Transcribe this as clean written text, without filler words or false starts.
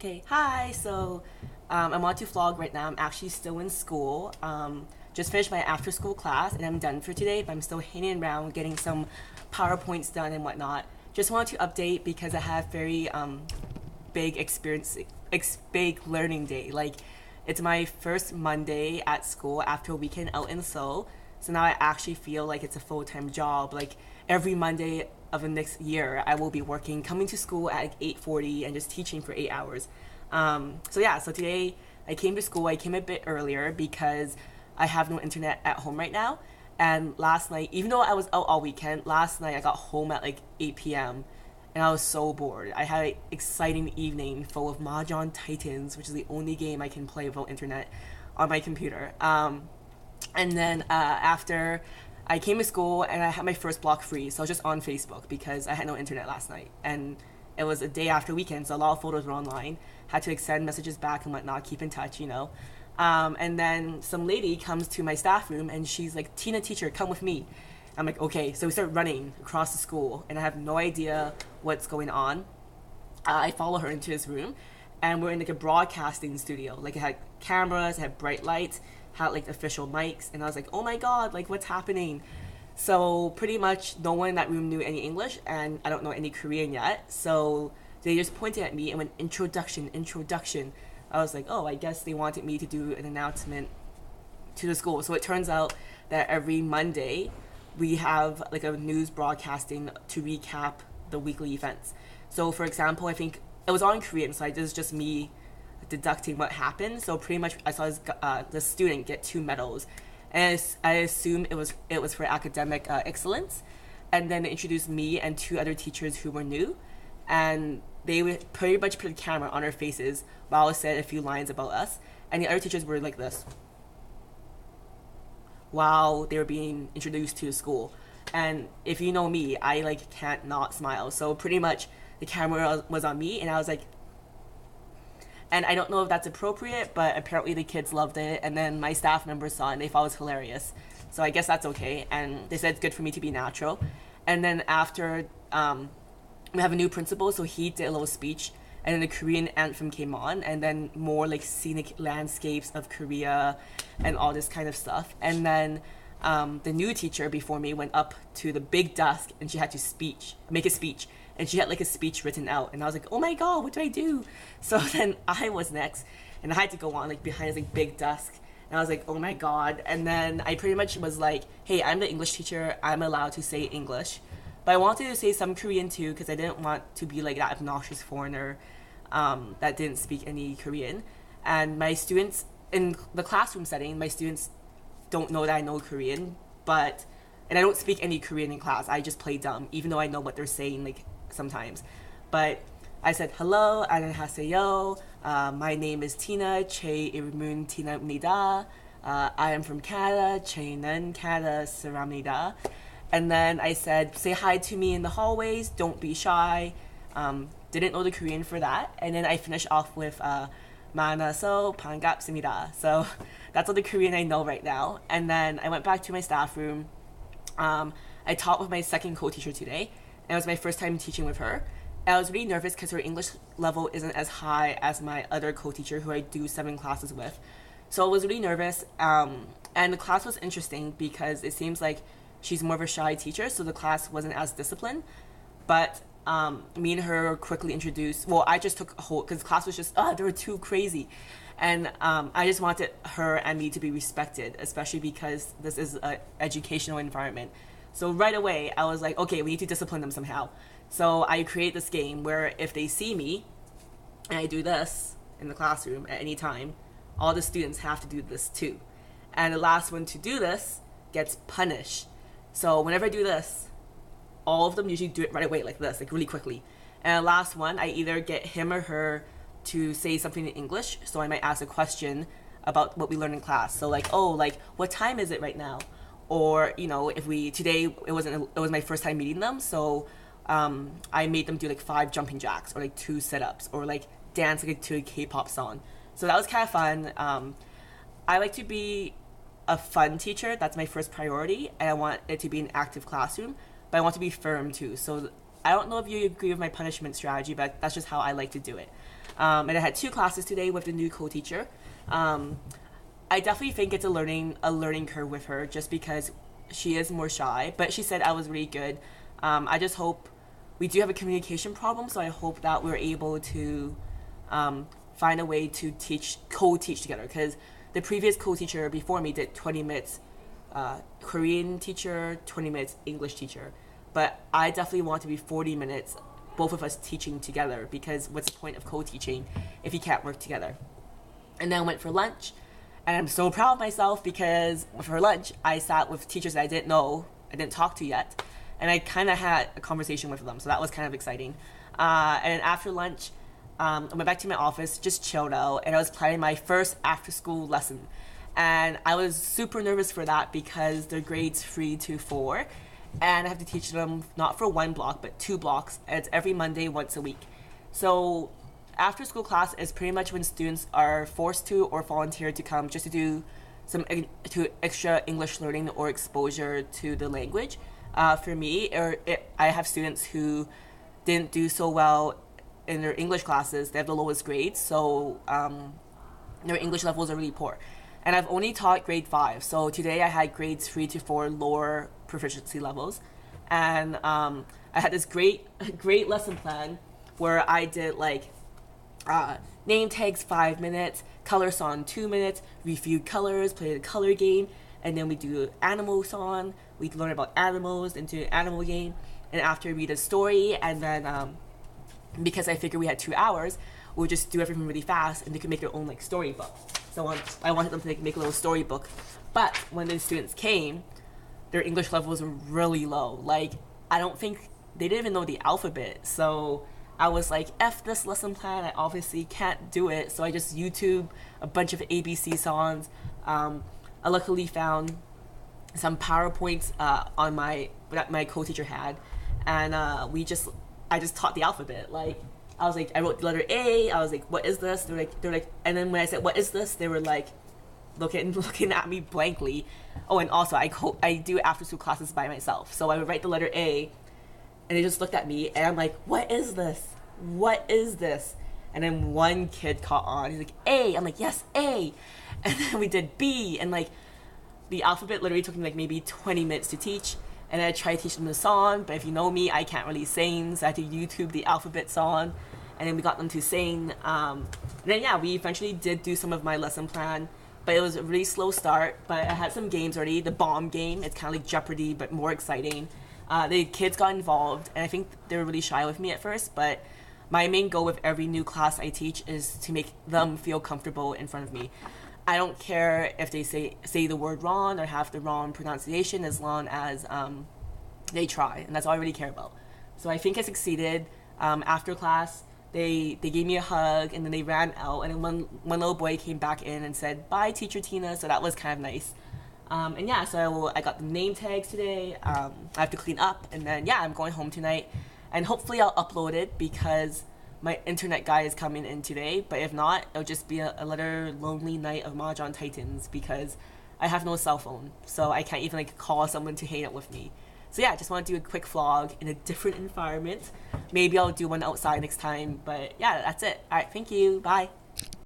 Okay, hi. I'm on to vlog right now. I'm actually still in school. Just finished my after school class and I'm done for today, but I'm still hanging around getting some PowerPoints done and whatnot. Just wanted to update because I have very big experience, big learning day. Like, it's my first Monday at school after a weekend out in Seoul. So now I actually feel like it's a full time job. Like, every Monday of the next year, I will be working, coming to school at like 8:40 and just teaching for 8 hours. So today I came to school. I came a bit earlier because I have no internet at home right now. And last night, even though I was out all weekend, last night I got home at like 8 p.m. and I was so bored. I had an exciting evening full of Mahjong Titans, which is the only game I can play without internet on my computer. And then after I came to school and I had my first block free, so I was just on Facebook because I had no internet last night. And it was a day after weekend, so a lot of photos were online. Had to like, send messages back and whatnot, keep in touch. And then some lady comes to my staff room and she's like, "Tina, teacher, come with me." I'm like, okay. So we start running across the school and I have no idea what's going on. I follow her into this room and we're in like a broadcasting studio. Like, it had cameras, it had bright lights, had like official mics, and I was like, oh my god, like, what's happening? So pretty much no one in that room knew any English and I don't know any Korean yet. So they just pointed at me and went, introduction, introduction. I was like, oh, I guess they wanted me to do an announcement to the school. So it turns out that every Monday we have like a news broadcasting to recap the weekly events. So for example, I think it was all in Korean, so it was just me deducting what happened. So pretty much I saw this student get 2 medals, and I assume it was for academic excellence. And then they introduced me and 2 other teachers who were new, and they would pretty much put a camera on our faces while I said a few lines about us, and the other teachers were like this while they were being introduced to the school. And if you know me, I like can't not smile. So pretty much the camera was on me, and I was like, and I don't know if that's appropriate, but apparently the kids loved it. And then my staff members saw it and they thought it was hilarious. So I guess that's okay. And they said it's good for me to be natural. And then after, we have a new principal, so he did a little speech. And then the Korean anthem came on, and then more like scenic landscapes of Korea and all this kind of stuff. And then the new teacher before me went up to the big desk and she had to make a speech. And she had like a speech written out, and I was like, oh my god, what do I do? So then I was next, and I had to go on like behind this like big desk, and I was like, oh my god. And then I pretty much was like, hey, I'm the English teacher, I'm allowed to say English, but I wanted to say some Korean too because I didn't want to be like that obnoxious foreigner that didn't speak any Korean. And my students in the classroom setting, my students don't know that I know Korean, and I don't speak any Korean in class. I just play dumb, even though I know what they're saying like sometimes. But I said, hello, 안녕하세요. My name is Tina. 제 이름은 Tina입니다. I am from Canada. 저는 Canada 사람입니다. And then I said, say hi to me in the hallways. Don't be shy. Didn't know the Korean for that. And then I finished off with 만나서 반갑습니다. So that's all the Korean I know right now. And then I went back to my staff room. I taught with my second co-teacher today, and it was my first time teaching with her. And I was really nervous because her English level isn't as high as my other co-teacher who I do 7 classes with. So I was really nervous, and the class was interesting because it seems like she's more of a shy teacher, so the class wasn't as disciplined. But me and her quickly introduced, well, I just took a whole, because class was just, they were too crazy. And I just wanted her and me to be respected, especially because this is an educational environment. So right away, I was like, okay, we need to discipline them somehow. So I create this game where if they see me and I do this in the classroom at any time, all the students have to do this too. And the last one to do this gets punished. So whenever I do this, all of them usually do it right away like this, like really quickly. And the last one, I either get him or her to say something in English. So I might ask a question about what we learned in class. So like, oh, like, what time is it right now? Or, if today it was my first time meeting them, so I made them do like 5 jumping jacks or like 2 sit-ups or like dance like to a K-pop song. So that was kind of fun. I like to be a fun teacher. That's my first priority, and I want it to be an active classroom, but I want to be firm too. So I don't know if you agree with my punishment strategy, but that's just how I like to do it. And I had 2 classes today with the new co-teacher. I definitely think it's a learning curve with her, just because she is more shy. But she said I was really good. I just hope we do have a communication problem, so I hope that we're able to find a way to co-teach together. Because the previous co-teacher before me did 20 minutes Korean teacher, 20 minutes English teacher. But I definitely want to be 40 minutes, both of us teaching together, because what's the point of co-teaching if you can't work together? And then I went for lunch, and I'm so proud of myself because for lunch, I sat with teachers that I didn't know, I didn't talk to yet, and I kind of had a conversation with them, so that was kind of exciting. And after lunch, I went back to my office, just chilled out, and I was planning my first after-school lesson. And I was super nervous for that because they're grades 3 to 4, and I have to teach them not for 1 block, but 2 blocks, and it's every Monday, once a week. So after school class is pretty much when students are forced to or volunteer to come just to do some extra English learning or exposure to the language. For me, I have students who didn't do so well in their English classes. They have the lowest grades, so their English levels are really poor. And I've only taught grade 5, so today I had grades 3 to 4 lower proficiency levels. And I had this great lesson plan where I did like name tags 5 minutes, color song 2 minutes, reviewed colors, played a color game, and then we do animal song. We learn about animals and do an animal game. And after we read a story, and then because I figured we had 2 hours, we'll just do everything really fast, and they could make their own like storybook. So I wanted them to make a little storybook. But when the students came, their English levels were really low. Like, I don't think they didn't even know the alphabet. So I was like, F this lesson plan, I obviously can't do it. So I just YouTube a bunch of ABC songs. I luckily found some PowerPoints on that my co-teacher had, and I just taught the alphabet. Like, I was like, I wrote the letter A. I was like, what is this? They're like, and then when I said, what is this? They were like, looking at me blankly. Oh, and also I do after school classes by myself. So I would write the letter A, and they just looked at me, and I'm like, what is this? What is this? And then one kid caught on. He's like, A. I'm like, yes, A. And then we did B, and like, the alphabet literally took me like maybe 20 minutes to teach. And I tried to teach them the song, but if you know me, I can't really sing, so I had to YouTube the alphabet song, and then we got them to sing. And then yeah, we eventually did do some of my lesson plan, but it was a really slow start. But I had some games already. The bomb game, it's kind of like Jeopardy, but more exciting. The kids got involved, and I think they were really shy with me at first, but my main goal with every new class I teach is to make them feel comfortable in front of me. I don't care if they say the word wrong or have the wrong pronunciation, as long as they try, and that's all I really care about. So I think I succeeded. After class, they gave me a hug, and then they ran out, and then one little boy came back in and said, bye, Teacher Tina, so that was kind of nice. And yeah, so I got the name tags today. I have to clean up, and then yeah, I'm going home tonight, and hopefully I'll upload it because my internet guy is coming in today, but if not, it'll just be another lonely night of Mahjong Titans because I have no cell phone, so I can't even like call someone to hang out with me. So yeah, I just want to do a quick vlog in a different environment. Maybe I'll do one outside next time, but yeah, that's it. Alright, thank you, bye.